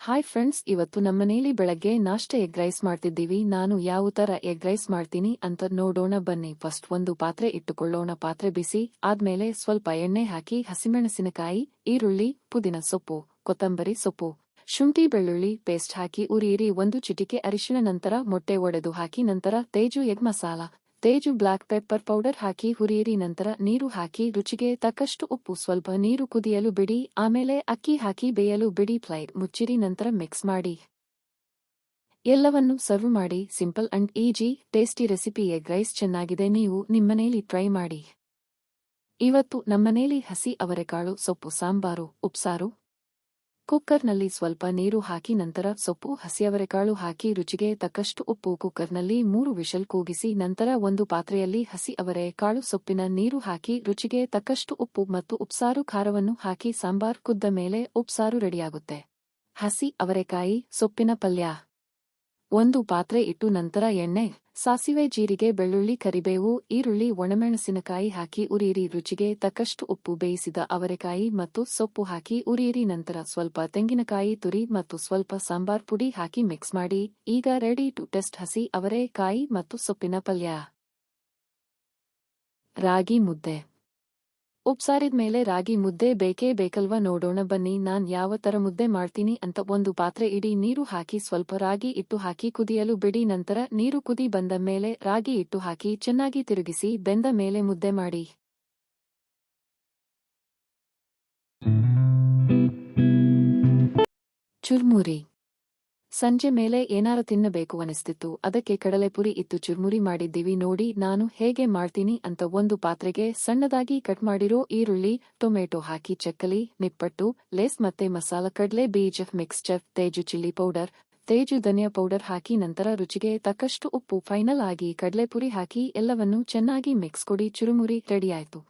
Hi friends, ಇವತ್ತು ನಮ್ಮನೇಲಿ ಬೆಳಗ್ಗೆ ನಾಷ್ಟ ಎಗ್ ರೈಸ್ ಮಾಡ್ತಿದ್ದೀವಿ. ನಾನು ಯಾವ ತರ ಎಗ್ ರೈಸ್ ಮಾಡ್ತೀನಿ ಅಂತ ನೋಡೋಣ ಬನ್ನಿ. ಫಸ್ಟ್ ಒಂದು ಪಾತ್ರೆ ಇಟ್ಟುಕೊಳ್ಳೋಣ. ಪಾತ್ರೆ ಬಿಸಿ ಆದ್ಮೇಲೆ ಸ್ವಲ್ಪ ಎಣ್ಣೆ ಹಾಕಿ ಹಸಿಮೆಣಸಿನಕಾಯಿ, ಈರುಳ್ಳಿ, ಪುದೀನ ಸೊಪ್ಪು, ಕೊತ್ತಂಬರಿ ಸೊಪ್ಪು, ಶುಂಠಿ ಬೆಳ್ಳುಳ್ಳಿ ಪೇಸ್ಟ್ ಹಾಕಿ ಉರಿಯಿರಿ. ಒಂದು ಚಿಟಿಕೆ ಅರಿಶಿಣ, ನಂತರ ಮೊಟ್ಟೆ ಒಡೆದು ಹಾಕಿ, ನಂತರ Teju egg masala, Teju black pepper powder ಹಾಕಿ ಹುರಿಯಿರಿ. ನಂತರ ನೀರು ಹಾಕಿ ರುಚಿಗೆ ತಕ್ಕಷ್ಟು ಉಪ್ಪು, ಸ್ವಲ್ಪ ನೀರು ಕುದಿಯಲು ಬಿಡಿ. ಆಮೇಲೆ ಅಕ್ಕಿ ಹಾಕಿ ಬೇಯಲು ಬಿಡಿ. ಪ್ಲೇಟ್ ಮುಚ್ಚಿರಿ, ನಂತರ ಮಿಕ್ಸ್ ಮಾಡಿ. ಎಲ್ಲವನ್ನು ಸರ್ವ್ ಮಾಡಿ. Simple and easy tasty recipe egg rice ಚೆನ್ನಾಗಿದೆ. ನೀವು ನಿಮ್ಮನೇಲಿ ಟ್ರೈ ಮಾಡಿ. ಇವತ್ತು ನಮ್ಮನೇಲಿ ಹಸಿ ಅವರೆಕಾಳು ಸೊಪ್ಪು ಸಾಂಬಾರು, ಉಪ್ಸಾರು. ಕುಕ್ಕರ್ನಲ್ಲಿ ಸ್ವಲ್ಪ ನೀರು ಹಾಕಿ, ನಂತರ ಸೊಪ್ಪು, ಹಸಿಯವರೆಕಾಳು ಹಾಕಿ ರುಚಿಗೆ ತಕ್ಕಷ್ಟು ಉಪ್ಪು. ಕುಕ್ಕರ್ನಲ್ಲಿ 3 ವಿಷಲ್ ಕೂಗಿಸಿ. ನಂತರ ಒಂದು ಪಾತ್ರೆಯಲ್ಲಿ ಹಸಿ ಅವರೆಕಾಳು ಸೊಪ್ಪಿನ ನೀರು ಹಾಕಿ ರುಚಿಗೆ ತಕ್ಕಷ್ಟು ಉಪ್ಪು ಮತ್ತು ಉಪ್ಸಾರು ಖಾರವನ್ನು ಹಾಕಿ ಸಾಂಬಾರ್ ಕುದ್ದ ಮೇಲೆ ಉಪ್ಸಾರು ರೆಡಿಯಾಗುತ್ತೆ. ಹಸಿ ಅವರೆಕಾಯಿ ಸೊಪ್ಪಿನ ಪಲ್ಯ. ಒಂದು ಪಾತ್ರೆ ಇಟ್ಟು ನಂತರ ಎಣ್ಣೆ, ಸಾಸಿವೆ, ಜೀರಿಗೆ, ಬೆಳ್ಳುಳ್ಳಿ, ಕರಿಬೇವು, ಈರುಳ್ಳಿ, ಒಣಮೆಣಸಿನಕಾಯಿ ಹಾಕಿ ಉರಿಯಿರಿ. ರುಚಿಗೆ ತಕ್ಕಷ್ಟು ಉಪ್ಪು, ಬೇಯಿಸಿದ ಅವರೆಕಾಯಿ ಮತ್ತು ಸೊಪ್ಪು ಹಾಕಿ ಉರಿಯಿರಿ. ನಂತರ ಸ್ವಲ್ಪ ತೆಂಗಿನಕಾಯಿ ತುರಿ ಮತ್ತು ಸ್ವಲ್ಪ ಸಾಂಬಾರ್ ಪುಡಿ ಹಾಕಿ ಮಿಕ್ಸ್ ಮಾಡಿ. ಈಗ ರೆಡಿ ಟು ಟೇಸ್ಟ್ ಹಸಿ ಅವರೆಕಾಯಿ ಮತ್ತು ಸೊಪ್ಪಿನ ಪಲ್ಯ. ರಾಗಿ ಮುದ್ದೆ. ಉಪ್ಸಾರಿದ್ಮೇಲೆ ರಾಗಿ ಮುದ್ದೆ ಬೇಕೇ ಬೇಕಲ್ವಾ? ನೋಡೋಣ ಬನ್ನಿ ನಾನ್ ಯಾವ ತರ ಮುದ್ದೆ ಮಾಡ್ತೀನಿ ಅಂತ. ಒಂದು ಪಾತ್ರೆ ಇಡಿ, ನೀರು ಹಾಕಿ ಸ್ವಲ್ಪ ರಾಗಿ ಹಿಟ್ಟು ಹಾಕಿ ಕುದಿಯಲು ಬಿಡಿ. ನಂತರ ನೀರು ಕುದಿ ಬಂದ ಮೇಲೆ ರಾಗಿ ಹಿಟ್ಟು ಹಾಕಿ ಚೆನ್ನಾಗಿ ತಿರುಗಿಸಿ. ಬೆಂದ ಮೇಲೆ ಮುದ್ದೆ ಮಾಡಿ. ಚುರ್ಮುರಿ. ಸಂಜೆ ಮೇಲೆ ಏನಾರ ತಿನ್ನಬೇಕು ಅನಿಸ್ತಿತ್ತು, ಅದಕ್ಕೆ ಕಡಲೆಪುರಿ ಇತ್ತು, ಚುರ್ಮುರಿ ಮಾಡಿದ್ದೀವಿ. ನೋಡಿ ನಾನು ಹೇಗೆ ಮಾಡ್ತೀನಿ ಅಂತ. ಒಂದು ಪಾತ್ರೆಗೆ ಸಣ್ಣದಾಗಿ ಕಟ್ ಮಾಡಿರೋ ಈರುಳ್ಳಿ, ಟೊಮೆಟೊ ಹಾಕಿ ಚಕ್ಕಲಿ, ನಿಪ್ಪಟ್ಟು, ಲೇಸ್ ಮತ್ತೆ ಮಸಾಲ, ಕಡಲೆ ಬೀಜ mixture, Teju chilli powder, Teju ಧನಿಯಾ ಪೌಡರ್ ಹಾಕಿ ನಂತರ ರುಚಿಗೆ ತಕ್ಕಷ್ಟು ಉಪ್ಪು, ಫೈನಲ್ ಆಗಿ ಕಡಲೆಪುರಿ ಹಾಕಿ ಎಲ್ಲವನ್ನೂ ಚೆನ್ನಾಗಿ ಮಿಕ್ಸ್ ಕೊಡಿ. ಚುರುಮುರಿ ರೆಡಿಯಾಯ್ತು.